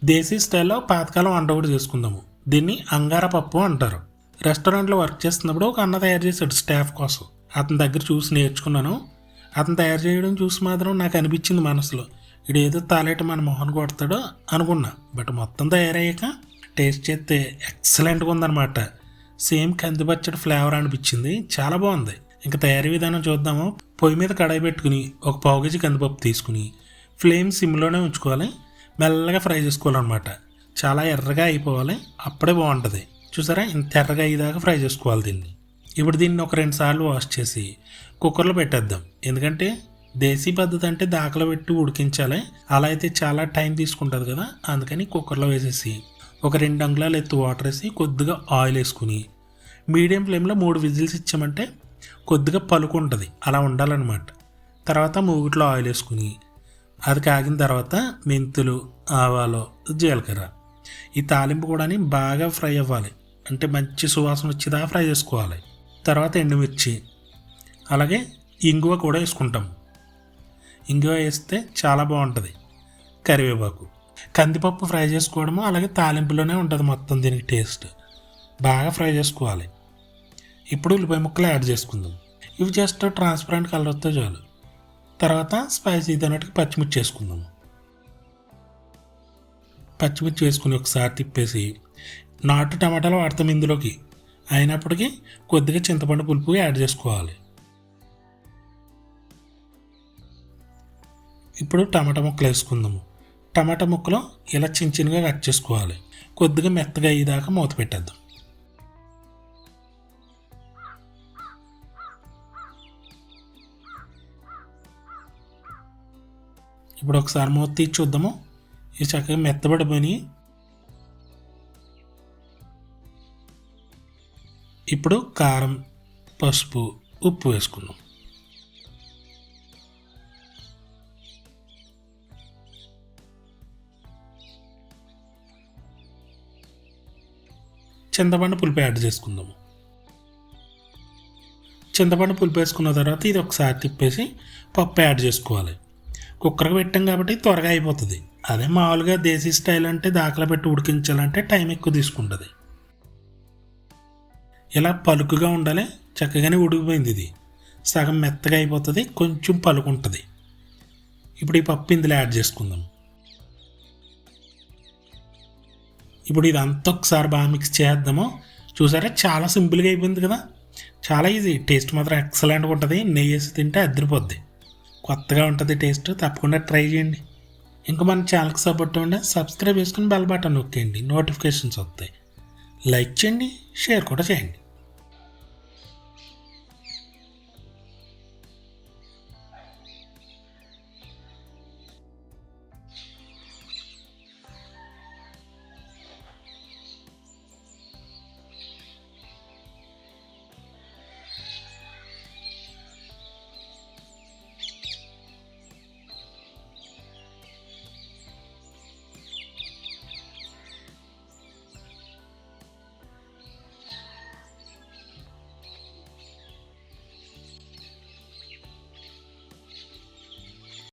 దేశీ స్టైల్లో పాతకాలం వంట ఒకటి చేసుకుందాము. దీన్ని అంగార పప్పు అంటారు. రెస్టారెంట్లో వర్క్ చేస్తున్నప్పుడు ఒక అన్న తయారు చేశాడు స్టాఫ్ కోసం. అతని దగ్గర చూసి నేర్చుకున్నాను. అతను తయారు చేయడం చూసి మాత్రం నాకు అనిపించింది మనసులో, ఇది ఏదో తాలేట మన మొహన్ కొడతాడో అనుకున్నా. బట్ మొత్తం తయారయ్యాక టేస్ట్ చేస్తే ఎక్సలెంట్గా ఉందన్నమాట. సేమ్ కందిపచ్చడి ఫ్లేవర్ అనిపించింది, చాలా బాగుంది. ఇంకా తయారీ విధానం చూద్దాము. పొయ్యి మీద కడాయి పెట్టుకుని ఒక పావు కేజీ కందిపప్పు తీసుకుని ఫ్లేమ్ సిమ్లోనే ఉంచుకోవాలి. మెల్లగా ఫ్రై చేసుకోవాలన్నమాట. చాలా ఎర్రగా అయిపోవాలి, అప్పుడే బాగుంటుంది. చూసారా, ఇంత ఎర్రగా అయ్యేదాకా ఫ్రై చేసుకోవాలి దీన్ని. ఇప్పుడు దీన్ని ఒక 2 సార్లు వాష్ చేసి కుక్కర్లో పెట్టేద్దాం. ఎందుకంటే దేశీ పద్ధతి అంటే దాకలో పెట్టి ఉడికించాలి, అలా అయితే చాలా టైం తీసుకుంటుంది కదా. అందుకని కుక్కర్లో వేసేసి ఒక 2 అంగుళాలు ఎత్తు వాటర్ వేసి కొద్దిగా ఆయిల్ వేసుకుని మీడియం ఫ్లేమ్లో 3 విజిల్స్ ఇచ్చామంటే కొద్దిగా పలుకుంటుంది, అలా ఉండాలన్నమాట. తర్వాత మూగిట్లో ఆయిల్ వేసుకుని అది కాగిన తర్వాత మెంతులు, ఆవాలు, జీలకర్ర, ఈ తాలింపు కూడా బాగా ఫ్రై అవ్వాలి. అంటే మంచి సువాసన వచ్చేదాకా ఫ్రై చేసుకోవాలి. తర్వాత ఎండుమిర్చి, అలాగే ఇంగువ కూడా వేసుకుంటాం. ఇంగువ వేస్తే చాలా బాగుంటుంది. కరివేపాకు, కందిపప్పు ఫ్రై చేసుకోవడము అలాగే తాలింపులోనే ఉంటుంది మొత్తం దీనికి టేస్ట్. బాగా ఫ్రై చేసుకోవాలి. ఇప్పుడు ఉల్లిపాయ ముక్కలు యాడ్ చేసుకుందాం. ఇవి జస్ట్ ట్రాన్స్పరెంట్ కలర్ వస్తే చాలు. తర్వాత స్పైసీ తిన్నట్టుగా పచ్చిమిర్చి వేసుకుందాము. పచ్చిమిర్చి వేసుకుని ఒకసారి తిప్పేసి నాటు టమాటాలు వాడతాం ఇందులోకి. అయినప్పటికీ కొద్దిగా చింతపండు పులుపు యాడ్ చేసుకోవాలి. ఇప్పుడు టమాటా ముక్కలు వేసుకుందాము. టమాటా ముక్కలు ఇలా చిన్న చిన్నగా కట్ చేసుకోవాలి. కొద్దిగా మెత్తగా అయ్యేదాకా మూత పెట్టేద్దాం. ఇప్పుడు ఒకసారి మూత తీసి చూద్దాము. ఇవి చక్కగా మెత్తబడిపోయి. ఇప్పుడు కారం, పసుపు, ఉప్పు వేసుకుందాం. చింతపండు పులుపు యాడ్ చేసుకుందాము. చింతపండు పులుపు వేసుకున్న తర్వాత ఇది ఒకసారి తిప్పేసి పప్పు యాడ్ చేసుకోవాలి. కుక్కర్కి పెట్టాం కాబట్టి త్వరగా అయిపోతుంది. అదే మామూలుగా దేశీ స్టైల్ అంటే దాకలో పెట్టి ఉడికించాలంటే టైం ఎక్కువ తీసుకుంటుంది. ఇలా పలుకుగా ఉండాలి. చక్కగానే ఉడికిపోయింది. ఇది సగం మెత్తగా అయిపోతుంది, కొంచెం పలుకు ఉంటుంది. ఇప్పుడు ఈ పప్పు ఇందులో యాడ్ చేసుకుందాం. ఇప్పుడు ఇదంతా ఒకసారి బాగా మిక్స్ చేద్దాము. చూసారా, చాలా సింపుల్గా అయిపోయింది కదా. చాలా ఈజీ. టేస్ట్ మాత్రం ఎక్సలెంట్గా ఉంటుంది. నెయ్యి వేసి తింటే అదిరిపోద్ది. కొత్తగా ఉంటుంది టేస్ట్. తప్పకుండా ట్రై చేయండి. ఇంకా మన ఛానల్కి సపోర్ట్ ఉండే సబ్స్క్రైబ్ చేసుకుని బెల్ బటన్ నొక్కేయండి, నోటిఫికేషన్స్ వస్తాయి. లైక్ చేయండి, షేర్ కూడా చేయండి.